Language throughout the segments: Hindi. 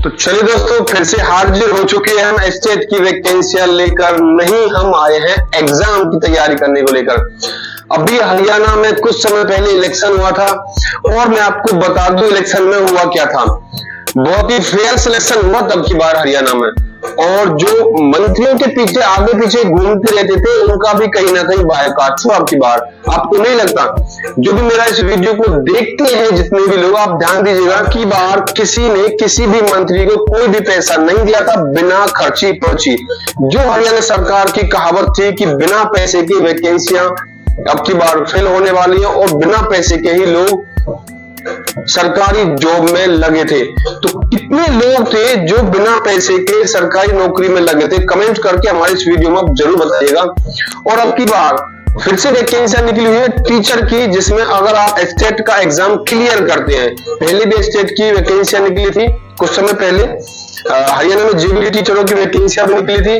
तो चलिए दोस्तों, फिर से हाजिर हो चुके हैं हम स्टेट की वैकेंसियां लेकर। नहीं, हम आए हैं एग्जाम की तैयारी करने को लेकर। अभी हरियाणा में कुछ समय पहले इलेक्शन हुआ था और मैं आपको बता दूं इलेक्शन में हुआ क्या था। बहुत ही फेयर सिलेक्शन हुआ तब की बार हरियाणा में, और जो मंत्रियों के पीछे आगे पीछे घूमते रहते थे उनका भी कहीं ना कहीं बायकॉट हुआ अब की बार। आपको नहीं लगता? जो भी मेरा इस वीडियो को देखते हैं जितने भी लोग, आप ध्यान दीजिएगा कि बार किसी ने किसी भी मंत्री को कोई भी पैसा नहीं दिया था बिना खर्ची पर्ची। जो हरियाणा सरकार की कहावत थी कि बिना पैसे की वैकेंसियां अब की बार फेल होने वाली है और बिना पैसे के ही लोग सरकारी जॉब में लगे थे। तो कितने लोग थे जो बिना पैसे के सरकारी नौकरी में लगे थे? कमेंट करके हमारे इस वीडियो में आप जरूर बताइएगा। और अब की बार फिर से वैकेंसियां निकली हुई है टीचर की, जिसमें अगर आप स्टेट का एग्जाम क्लियर करते हैं, पहले भी स्टेट की वैकेंसियां निकली थी कुछ समय पहले, हरियाणा में जीबीटी टीचरों की वैकेंसियां भी निकली थी।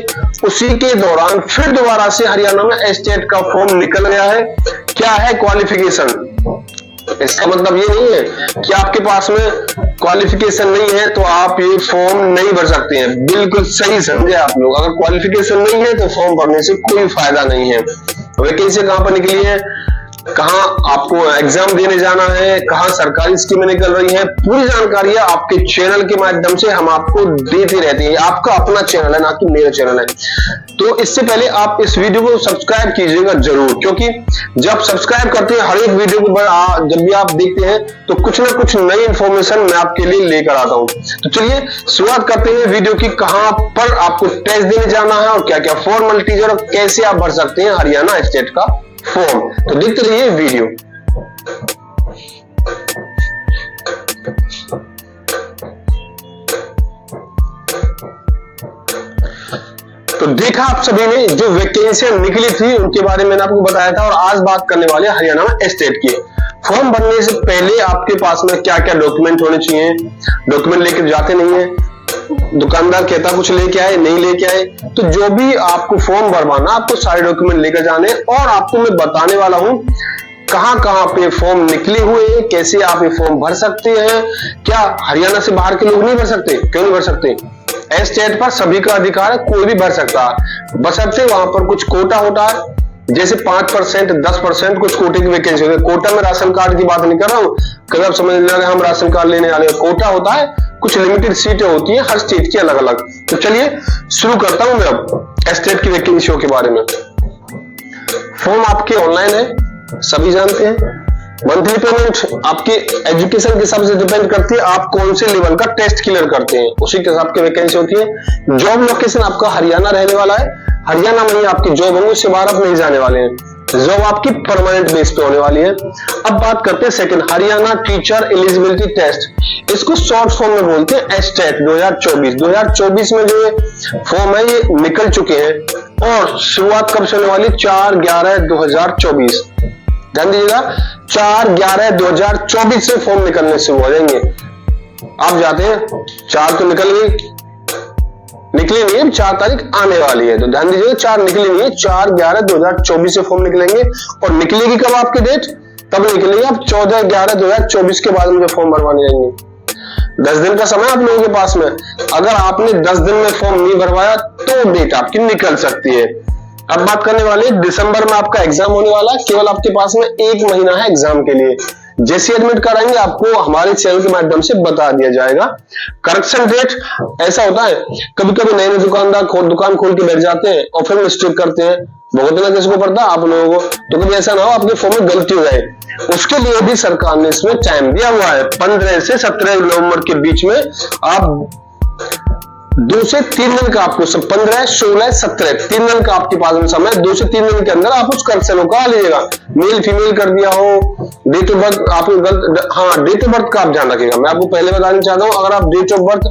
उसी के दौरान फिर दोबारा से हरियाणा में स्टेट का फॉर्म निकल गया है। क्या है क्वालिफिकेशन? इसका मतलब ये नहीं है कि आपके पास में क्वालिफिकेशन नहीं है तो आप ये फॉर्म नहीं भर सकते हैं। बिल्कुल सही समझे आप लोग। अगर क्वालिफिकेशन नहीं है तो फॉर्म भरने से कोई फायदा नहीं है। वैकेंसी कहां पर निकली है, कहां आपको एग्जाम देने जाना है, कहां सरकारी स्कीमें निकल रही हैं, पूरी जानकारी आपके चैनल के माध्यम से हम आपको देते रहते हैं। आपका अपना चैनल है, ना कि मेरा चैनल है। तो इससे पहले आप इस वीडियो को सब्सक्राइब कीजिएगा जरूर, क्योंकि जब सब्सक्राइब करते हैं हर एक वीडियो को जब भी आप देखते हैं तो कुछ ना कुछ नई इंफॉर्मेशन मैं आपके लिए लेकर आता हूं। तो चलिए शुरुआत करते हैं वीडियो की। कहां पर आपको टेस्ट देने जाना है और क्या क्या फॉर्मेलिटीज और कैसे आप भर सकते हैं हरियाणा स्टेट का फॉर्म। तो देखते रहिए वीडियो। तो देखा आप सभी ने जो वैकेंसियां निकली थी उनके बारे में मैंने आपको बताया था, और आज बात करने वाले हरियाणा में स्टेट की। फॉर्म भरने से पहले आपके पास में क्या क्या डॉक्यूमेंट होने चाहिए। डॉक्यूमेंट लेकर जाते नहीं है, दुकानदार कहता कुछ लेके आए, नहीं लेके आए। तो जो भी आपको फॉर्म भरवाना, आपको सारे डॉक्यूमेंट लेकर जाने, और आपको मैं बताने वाला हूं कहां कहां पे फॉर्म निकले हुए हैं, कैसे आप ये फॉर्म भर सकते हैं। क्या हरियाणा से बाहर के लोग नहीं भर सकते? क्यों नहीं भर सकते? स्टेट पर सभी का अधिकार है, कोई भी भर सकता है, बशर्ते वहां पर कुछ कोटा होता है, जैसे 5%, 10% कुछ कोटे की वैकेंसी होती है। कोटा में राशन कार्ड की बात नहीं कर रहा हूं, कभी आप समझ लेना हम राशन कार्ड लेने वाले। कोटा होता है, कुछ लिमिटेड सीटें होती है हर स्टेट की अलग अलग। तो चलिए शुरू करता हूं मैं अब स्टेट की वैकेंसियों के बारे में। फॉर्म आपके ऑनलाइन है, सभी जानते हैं। मंथली पेमेंट आपके एजुकेशन के हिसाब से डिपेंड करती है, आप कौन से लेवल का टेस्ट क्लियर करते हैं उसी के हिसाब की वैकेंसी होती है। जॉब लोकेशन आपका हरियाणा रहने वाला है, हरियाणा में ही आपकी जॉब होंगी, उससे बाहर आप नहीं जाने वाले हैं। जॉब आपकी परमानेंट बेस पे होने वाली है। अब बात करते हैं second, Haryana teacher eligibility test. इसको शॉर्ट फॉर्म में बोलते हैं स्टेट 2024। 2024 में जो फॉर्म है ये निकल चुके हैं, और शुरुआत कब से होने वाली? 4/11/2024। ध्यान दीजिएगा, 4/11/2024 से फॉर्म निकलने शुरू हो जाएंगे। आप जाते हैं 4 तो निकल गई, निकली नहीं है, 4 तारीख आने वाली है। तो ध्यान दीजिएगा 4 निकली नहीं है, 4/11/2024 से फॉर्म निकलेंगे। और निकलेगी कब आपकी डेट? तब निकलेगी आप 14/11/2024 के बाद मुझे फॉर्म भरवाने जाएंगे। 10 दिन का समय आप लोगों के पास में। अगर आपने 10 दिन में फॉर्म नहीं भरवाया तो डेट आपकी निकल सकती है। अब बात करने वाले, दिसंबर में आपका एग्जाम होने वाला है, केवल आपके पास में 1 महीना है एग्जाम के लिए। जैसे एडमिट कराएंगे आपको हमारे चैनल के माध्यम से बता दिया जाएगा। करेक्शन डेट ऐसा होता है, कभी कभी नए नए दुकानदार दुकान खोल के बैठ जाते हैं और फिर मिस्टेक करते हैं, भुगतना किसको पड़ता है? आप लोगों को। तो कभी ऐसा ना हो आपके फॉर्म में गलती हो जाए, उसके लिए भी सरकार ने इसमें टाइम दिया हुआ है। 15 से 17 नवंबर के बीच में आप 2 से 3 दिन का आपको 15, 16, 17 3 दिन का आपके पास में समय। 2 से 3 दिन के अंदर आप उस करेक्शन को करा लीजिएगा। मेल फीमेल कर दिया हो, डेट ऑफ बर्थ आपको गलत, हाँ डेट ऑफ बर्थ का आप ध्यान रखिएगा। मैं आपको पहले बताना चाहता हूं, अगर आप डेट ऑफ बर्थ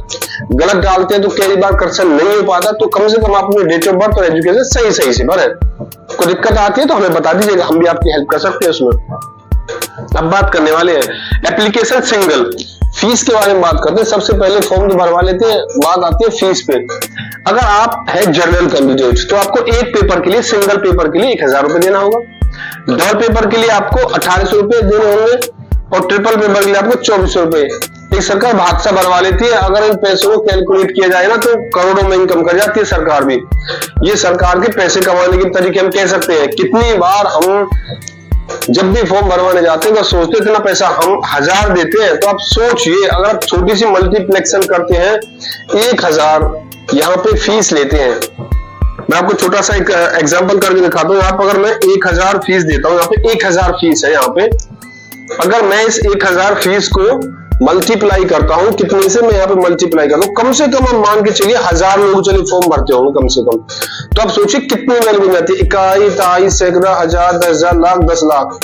गलत डालते हैं तो कई बार करेक्शन नहीं हो पाता। तो कम से कम आप अपने डेट ऑफ बर्थ और एजुकेशन सही से भरें। कोई दिक्कत आती है तो हमें बता दीजिएगा, हम भी आपकी हेल्प कर सकते हैं उसमें। अब बात करने वाले हैं एप्लीकेशन सिंगल। फीस के बारे में बात करते हैं। सबसे पहले फॉर्म तो भरवा लेते हैं, बात आती है फीस पे। अगर आप है जनरल कैंडिडेट तो आपको एक पेपर के लिए, सिंगल पेपर के लिए 1000 रुपए देना होगा। डबल पेपर के लिए आपको 1800 रुपए देने होंगे, और ट्रिपल पेपर के लिए आपको 2400 रुपए। एक सरकार भागसा बनवा लेती है। अगर इन पैसों को कैलकुलेट किया जाए ना तो करोड़ों में इनकम कर जाती है सरकार भी। ये सरकार के पैसे कमाने के तरीके हम कह सकते हैं। कितनी बार हम जब भी फॉर्म भरवाने जाते हैं तो सोचते इतना पैसा हम 1000 देते हैं, तो आप सोचिए अगर आप छोटी सी मल्टीप्लेक्शन करते हैं 1000 यहाँ पे फीस लेते हैं। मैं आपको छोटा सा एक एग्जांपल करके दिखाता हूँ। आप अगर मैं 1000 फीस देता हूँ, यहाँ पे 1000 फीस है यहाँ पे, अगर मैं इस 1000 फीस को मल्टीप्लाई करता हूँ, कितने से मैं यहाँ पे मल्टीप्लाई करता हूँ, कम से कम हम मान के चलिए 1000 लोग चलिए फॉर्म भरते होंगे कम से कम। तो आप सोचिए कितनी वैल्यू बन जाती है, इकाई, ताई, सैकड़ा, हजार, 10,000, लाख, 10 लाख।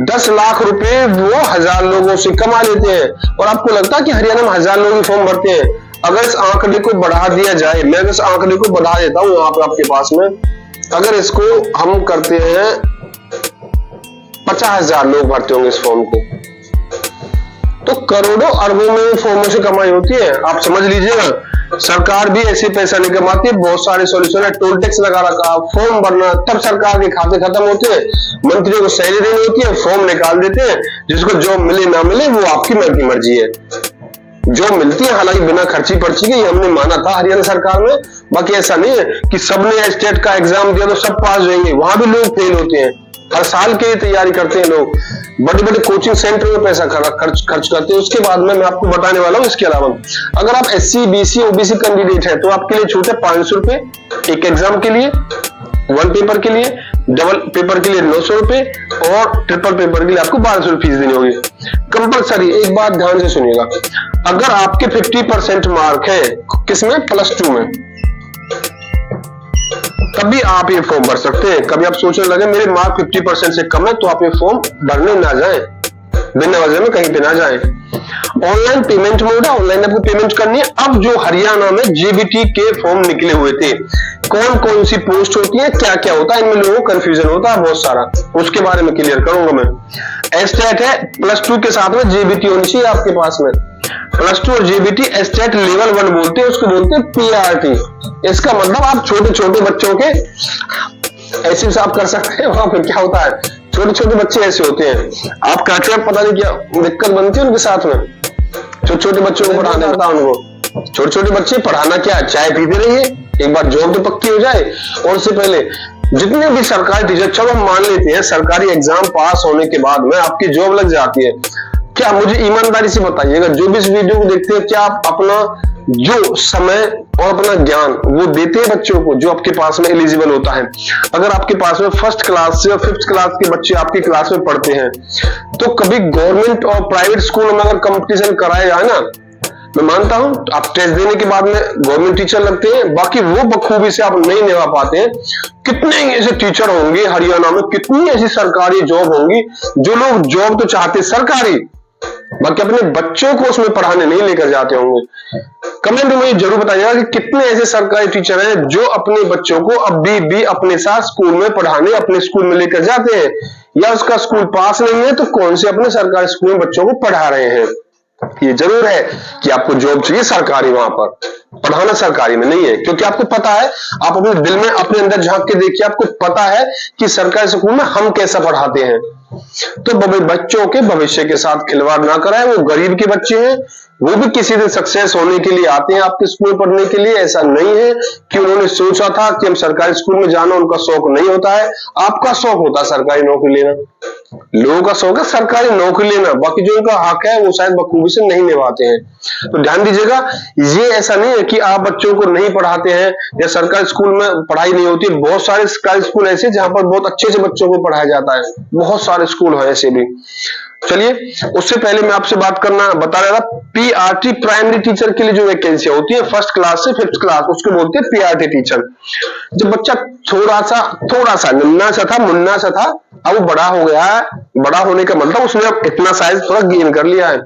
10 लाख रुपए वो 1000 लोगों से कमा लेते हैं। और आपको लगता है कि हरियाणा में 1000 लोग फॉर्म भरते हैं? अगर इस आंकड़े को बढ़ा दिया जाए, मैं इस आंकड़े को बढ़ा देता हूँ यहाँ पे आपके पास में, अगर इसको हम करते हैं 50,000 लोग भरते होंगे इस फॉर्म को, तो करोड़ों अरबों में फॉर्मों से कमाई होती है। आप समझ लीजिएगा सरकार भी ऐसे पैसा नहीं कमाती है। बहुत सारे सॉल्यूशन है, टोल टैक्स लगा रखा, फॉर्म भरना, तब सरकार के खाते खत्म होते हैं, मंत्रियों को सैलरी देनी होती है, फॉर्म निकाल देते हैं। जिसको जॉब मिले ना मिले वो आपकी मर्जी है। जॉब मिलती है हालांकि बिना खर्ची पर्ची के, ये हमने माना था हरियाणा सरकार में। बाकी ऐसा नहीं है कि सबने स्टेट का एग्जाम दिया तो सब पास जाएंगे, वहां भी लोग फेल होते हैं। हर साल के लिए तैयारी करते हैं लोग, बड़े बड़े कोचिंग सेंटर में पैसा खर्च करते हैं। उसके बाद में मैं आपको बताने वाला हूँ। इसके अलावा अगर आप SC BC OBC कैंडिडेट है तो आपके लिए छूट है 500 रुपए एक एग्जाम के लिए, 1 पेपर के लिए, डबल पेपर के लिए 900 रुपए और ट्रिपल पेपर के लिए आपको 1200 फीस देनी होगी कंपलसरी। एक बात ध्यान से सुनिएगा, अगर आपके 50% मार्क है किसमें, +2 में, तभी आप ये फॉर्म भर सकते हैं। कभी आप सोचने लगे मेरे मार्क 50% से कम है, तो आप ये फॉर्म भरने ना जाएं, बिना वजह में कहीं पे ना जाएं। ऑनलाइन पेमेंट मोड है, ऑनलाइन आपको पेमेंट करनी है। अब जो हरियाणा में JBT के फॉर्म निकले हुए थे, कौन कौन सी पोस्ट होती है, क्या क्या होता है, इनमें लोगों को कंफ्यूजन होता है बहुत सारा, उसके बारे में क्लियर करूंगा मैं। स्टेट है, +2 के साथ में JBT होनी चाहिए आपके पास में। +2 और JBT स्टेट लेवल 1 बोलते हैं, उसको बोलते हैं PRT। इसका मतलब आप छोटे छोटे बच्चों के ऐसे आप कर सकते हैं। वहां पे क्या होता है, छोटे छोटे बच्चे ऐसे होते हैं, आप कहते हैं पता नहीं क्या दिक्कत बनती है उनके साथ में। छोटे छोटे बच्चों को पढ़ाना आता है उनको, छोटे छोटे बच्चे पढ़ाना क्या, चाय पीते रहिए, एक बार जॉब तो पक्की हो जाए। और उससे पहले जितने भी सरकारी टीचर, चलो हम मान लेते हैं सरकारी एग्जाम पास होने के बाद में आपकी जॉब लग जाती है, क्या मुझे ईमानदारी से बताइएगा जो भी इस वीडियो को देखते हैं, क्या आप अपना जो समय और अपना ज्ञान वो देते हैं बच्चों को जो आपके पास में एलिजिबल होता है? अगर आपके पास में 1st क्लास से और 5th क्लास के बच्चे आपकी क्लास में पढ़ते हैं, तो कभी गवर्नमेंट और प्राइवेट स्कूल में अगर कंपटीशन कराया जाए ना, मैं मानता हूं आप टेस्ट देने के बाद में गवर्नमेंट टीचर लगते हैं, बाकी वो बखूबी से आप नहीं निभा पाते हैं। कितने ऐसे टीचर होंगे हरियाणा में, कितनी ऐसी सरकारी जॉब होंगी, जो लोग जॉब तो चाहते सरकारी, बाकी अपने बच्चों को उसमें पढ़ाने नहीं लेकर जाते होंगे। कमेंट में जरूर बताइएगा कि कितने ऐसे सरकारी टीचर हैं जो अपने बच्चों को अभी भी अपने साथ स्कूल में पढ़ाने अपने स्कूल में लेकर जाते हैं, या उसका स्कूल पास नहीं है तो कौन से अपने सरकारी स्कूल में बच्चों को पढ़ा रहे हैं। ये जरूर है कि आपको जॉब चाहिए सरकारी, वहां पर पढ़ाना सरकारी में नहीं है, क्योंकि आपको पता है, आप अपने दिल में अपने अंदर झांक के देखिए, आपको पता है कि सरकारी स्कूल में हम कैसा पढ़ाते हैं। तो बच्चों के भविष्य के साथ खिलवाड़ ना कराएं। वो गरीब के बच्चे हैं, वो भी किसी दिन सक्सेस होने के लिए आते हैं आपके स्कूल पढ़ने के लिए। ऐसा नहीं है कि उन्होंने सोचा था कि हम सरकारी स्कूल में जाना, उनका शौक नहीं होता है। आपका शौक होता है सरकारी नौकरी लेना, लोगों का शौक है सरकारी नौकरी लेना, बाकी जो उनका हक है वो शायद बखूबी से नहीं निभाते हैं। तो ध्यान दीजिएगा, ये ऐसा नहीं है कि आप बच्चों को नहीं पढ़ाते हैं या सरकारी स्कूल में पढ़ाई नहीं होती। बहुत सारे सरकारी स्कूल ऐसे जहां पर बहुत अच्छे से बच्चों को पढ़ाया जाता है, बहुत सारे स्कूल है ऐसे भी। चलिए, उससे पहले मैं आपसे बता रहा था PRT प्राइमरी टीचर के लिए जो वैकेंसी होती है 1st क्लास से 5th क्लास, उसको बोलते हैं PRT टीचर। जब बच्चा थोड़ा सा नन्ना सा था, मुन्ना सा था, अब वो बड़ा हो गया है। बड़ा होने का मतलब उसने अब इतना साइज थोड़ा गेन कर लिया है।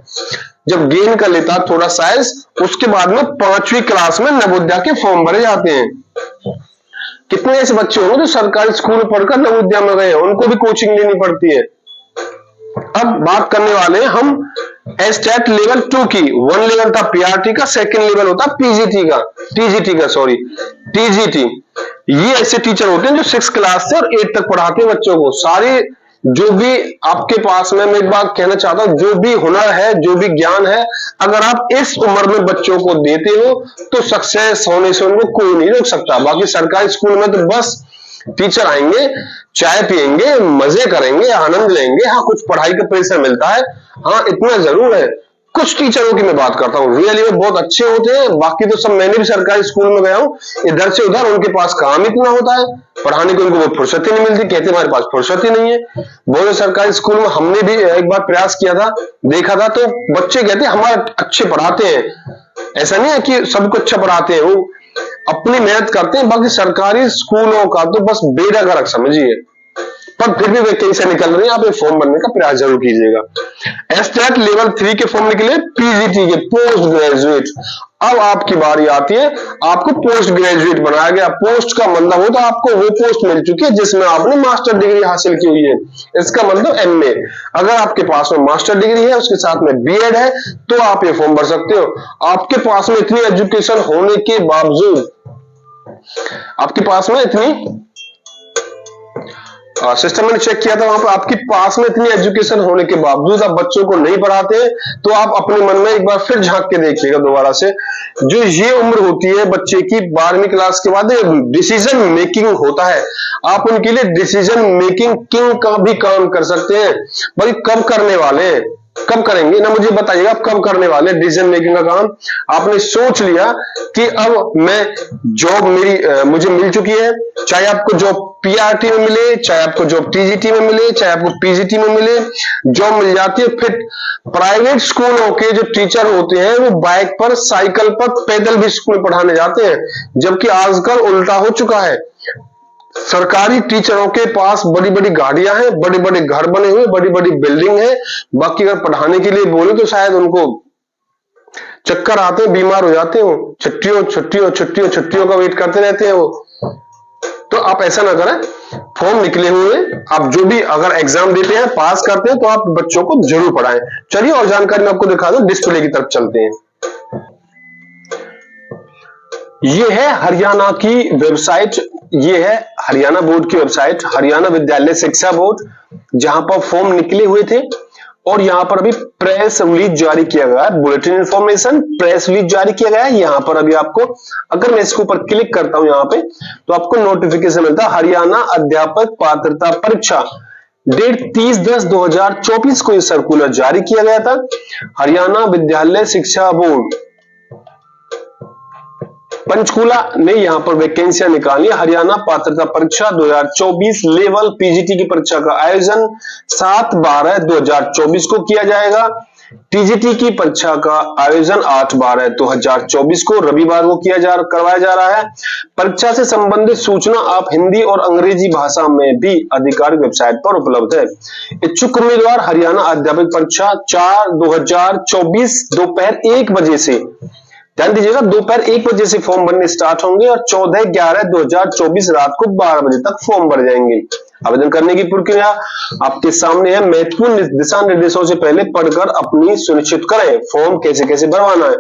जब गेन कर लेता थोड़ा साइज, उसके बाद में 5वीं क्लास में नवोदया के फॉर्म भरे जाते हैं। कितने ऐसे बच्चे होंगे जो सरकारी स्कूल में पढ़कर नवोदया में गए, उनको भी कोचिंग लेनी पड़ती है। अब बात करने वाले हैं हम स्टेट लेवल 2 की। 1 लेवल था PRT का, 2nd लेवल होता TGT। ये ऐसे टीचर होते हैं जो 6th क्लास से और 8 तक पढ़ाते हैं बच्चों को। सारे जो भी आपके पास में, मैं एक बात कहना चाहता हूं, जो भी हुनर है, जो भी ज्ञान है, अगर आप इस उम्र में बच्चों को देते हो तो सक्सेस होने से उनको कोई नहीं रोक सकता। बाकी सरकारी स्कूल में तो बस टीचर आएंगे, चाय पियेंगे, मजे करेंगे, आनंद लेंगे। हाँ, कुछ पढ़ाई का प्रेशर मिलता है, हाँ इतना जरूर है। कुछ टीचरों की मैं बात करता हूँ, रियली वो बहुत अच्छे होते हैं। बाकी तो सब, मैंने भी सरकारी स्कूल में गया हूँ, इधर से उधर उनके पास काम इतना होता है, पढ़ाने की उनको वो फुर्सत ही नहीं मिलती, कहते हमारे पास फुर्सत ही नहीं है। बहुत सरकारी स्कूल में हमने भी एक बार प्रयास किया था, देखा था, तो बच्चे कहते हमारे अच्छे पढ़ाते हैं। ऐसा नहीं है कि सबको अच्छा पढ़ाते हैं, वो अपनी मेहनत करते हैं। बाकी सरकारी स्कूलों का तो बस बेड़ा गर्क समझिए। पर फिर भी वैकेंसी निकल रही है, आप ये फॉर्म भरने का प्रयास जरूर कीजिएगा। एस्टेट लेवल 3 के फॉर्म निकले, पीजीटी के, पोस्ट ग्रेजुएट। अब आपकी बारी आती है, आपको पोस्ट ग्रेजुएट बनाया गया। पोस्ट का मतलब होता है आपको वो पोस्ट मिल चुकी है जिसमें आपने मास्टर डिग्री हासिल की हुई है, इसका मतलब एमए। अगर आपके पास में मास्टर डिग्री है, उसके साथ में बीएड है, तो आप ये फॉर्म भर सकते हो। आपके पास में इतनी एजुकेशन होने के बावजूद, आपके पास में इतनी सिस्टम मैंने चेक किया था, वहां पर आपके पास में इतनी एजुकेशन होने के बावजूद आप बच्चों को नहीं पढ़ाते, तो आप अपने मन में एक बार फिर झांक के देखिएगा दोबारा से। जो ये उम्र होती है बच्चे की 12वीं क्लास के बाद, डिसीजन मेकिंग होता है। आप उनके लिए डिसीजन मेकिंग किंग का भी काम कर सकते हैं। भाई कब करने वाले हैं, कब करेंगे ना, मुझे बताइएगा आप कब करने वाले डिसीजन मेकिंग का काम। आपने सोच लिया कि अब मैं जॉब मुझे मिल चुकी है, चाहे आपको जॉब पीआरटी में मिले, चाहे आपको जॉब टीजीटी में मिले, चाहे आपको पीजीटी में मिले, जॉब मिल जाती है। फिर प्राइवेट स्कूलों के जो टीचर होते हैं वो बाइक पर, साइकिल पर, पैदल भी स्कूल पढ़ाने जाते हैं, जबकि आजकल उल्टा हो चुका है। सरकारी टीचरों के पास बड़ी बड़ी गाड़ियां हैं, बड़े बड़े घर बने हुए, बड़ी बड़ी बिल्डिंग है। बाकी अगर पढ़ाने के लिए बोले तो शायद उनको चक्कर आते हैं, बीमार हो जाते हैं, वो छुट्टियों छुट्टियों छुट्टियों छुट्टियों का वेट करते रहते हैं वो। तो आप ऐसा ना करें, फॉर्म निकले हुए, आप जो भी अगर एग्जाम देते हैं, पास करते हैं, तो आप बच्चों को जरूर पढ़ाएं। चलिए और जानकारी मैं आपको दिखा दूं, डिस्प्ले की तरफ चलते हैं। ये है हरियाणा की वेबसाइट, ये है हरियाणा बोर्ड की वेबसाइट, हरियाणा विद्यालय शिक्षा बोर्ड, जहां पर फॉर्म निकले हुए थे। और यहाँ पर अभी प्रेस रिलीज जारी किया गया है, बुलेटिन इंफॉर्मेशन प्रेस रिलीज जारी किया गया है। यहाँ पर अभी आपको, अगर मैं इसके ऊपर क्लिक करता हूं यहाँ पे, तो आपको नोटिफिकेशन मिलता है, हरियाणा अध्यापक पात्रता परीक्षा, डेट 30/10/2024 को यह सर्कुलर जारी किया गया था। हरियाणा विद्यालय शिक्षा बोर्ड पंचकूला ने यहां पर वैकेंसियां निकाली। हरियाणा पात्रता परीक्षा 2024 लेवल पीजीटी की परीक्षा का आयोजन 7/12/2024 को किया जाएगा। टीजीटी की परीक्षा का आयोजन 8/12/2024 को रविवार को करवाया जा रहा है। परीक्षा से संबंधित सूचना आप हिंदी और अंग्रेजी भाषा में भी आधिकारिक वेबसाइट पर उपलब्ध है। इच्छुक उम्मीदवार हरियाणा अध्यापक परीक्षा 4/2024 दोपहर 1 बजे से, ध्यान दीजिएगा, दोपहर 1 बजे से फॉर्म भरने स्टार्ट होंगे और 14/11/2024 रात को 12 बजे तक फॉर्म भर जाएंगे। आवेदन करने की प्रक्रिया आपके सामने है। महत्वपूर्ण दिशा निर्देशों से पहले पढ़कर अपनी सुनिश्चित करें फॉर्म कैसे कैसे भरवाना है।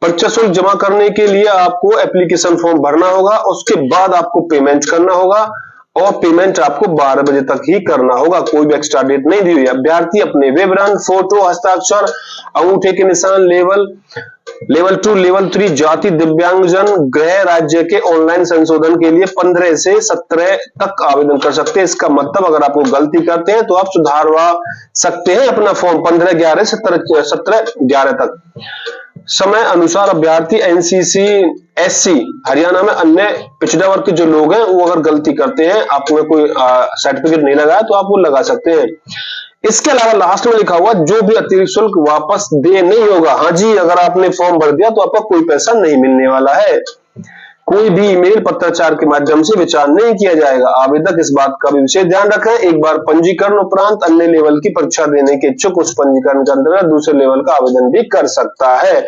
परीक्षा शुल्क जमा करने के लिए आपको एप्लीकेशन फॉर्म भरना होगा, उसके बाद आपको पेमेंट करना होगा और पेमेंट आपको 12 बजे तक ही करना होगा, कोई भी एक्स्ट्रा डेट नहीं दी हुई है। अभ्यर्थी अपने विवरण, फोटो, हस्ताक्षर, अंगूठे के निशान, लेवल 2, लेवल 3 जाति, दिव्यांगजन, गृह राज्य के ऑनलाइन संशोधन के लिए 15 से 17 तक आवेदन कर सकते हैं। इसका मतलब अगर आप गलती करते हैं तो आप सुधारवा सकते हैं अपना फॉर्म 15/11 से 17/11 तक। समय अनुसार अभ्यर्थी एनसीसी, एससी, हरियाणा में अन्य पिछड़ा वर्ग के जो लोग हैं वो अगर गलती करते हैं, आपको कोई सर्टिफिकेट नहीं लगा तो आप वो लगा सकते हैं। इसके अलावा लास्ट में लिखा हुआ जो भी अतिरिक्त शुल्क वापस दे नहीं होगा। हाँ जी, अगर आपने फॉर्म भर दिया तो आपका कोई पैसा नहीं मिलने वाला है। कोई भी ईमेल, पत्राचार के माध्यम से विचार नहीं किया जाएगा। आवेदक इस बात का भी विशेष ध्यान रखें, एक बार पंजीकरण उपरांत अन्य लेवल की परीक्षा देने के इच्छुक उस पंजीकरण के अंतर्गत दूसरे लेवल का आवेदन भी कर सकता है।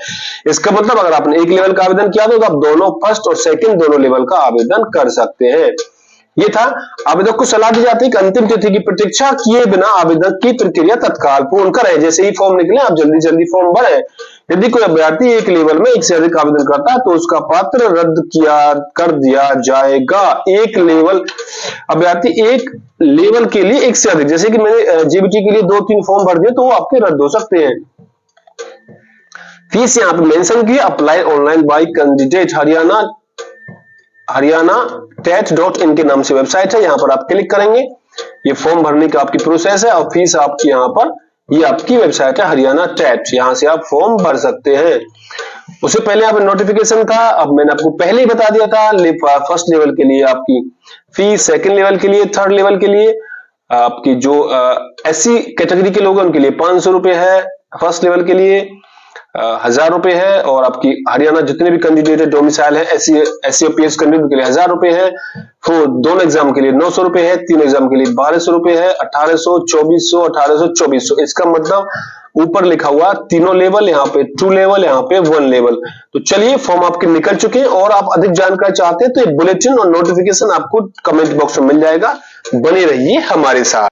इसका मतलब अगर आपने एक लेवल का आवेदन किया तो आप दोनों फर्स्ट और सेकंड दोनों लेवल का आवेदन कर सकते हैं। ये था, आवेदक को सलाह दी जाती है कि अंतिम तिथि की प्रतीक्षा किए बिना आवेदन की प्रक्रिया तत्काल पूर्ण करें। जैसे ही फॉर्म निकले आप जल्दी जल्दी फॉर्म भरें। यदि कोई अभ्यर्थी एक लेवल में एक से अधिक आवेदन करता है तो उसका पात्र रद्द कर दिया जाएगा। एक लेवल अभ्यर्थी एक लेवल के लिए एक से अधिक, जैसे कि मैंने जेबीटी के लिए 2-3 फॉर्म भर दिए तो वो आपके रद्द हो सकते हैं। फीस यहाँ पे मेंशन की, apply online bye candidate Haryana tet.in के नाम से वेबसाइट है, यहाँ पर आप क्लिक करेंगे, ये फॉर्म भरने का आपकी प्रोसेस है और फीस आपकी यहाँ पर, ये आपकी वेबसाइट है हरियाणा टेट, यहाँ से आप फॉर्म भर सकते हैं। उससे पहले यहाँ पे नोटिफिकेशन था, अब मैंने आपको पहले ही बता दिया था, फर्स्ट लेवल के लिए आपकी फीस, सेकंड लेवल के लिए, थर्ड लेवल के लिए आपकी जो एससी कैटेगरी के लोग हैं उनके लिए 500 रुपए है, फर्स्ट लेवल के लिए 1000 रुपए है, और आपकी हरियाणा जितने भी कैंडिडेट है डोमिसाइल है एससी पीएस कैंडिडेट के लिए 1000 रुपए है, तो दोनों एग्जाम के लिए 900 रुपए है, तीन एग्जाम के लिए 1200 रुपए है, 1800, 2400, 1800, 2400। इसका मतलब ऊपर लिखा हुआ तीनों लेवल, यहाँ पे 2 लेवल, यहाँ पे 1 लेवल। तो चलिए फॉर्म आपके निकल चुके हैं, और आप अधिक जानकारी चाहते हैं तो ये बुलेटिन और नोटिफिकेशन आपको कमेंट बॉक्स में मिल जाएगा। बने रहिए हमारे साथ।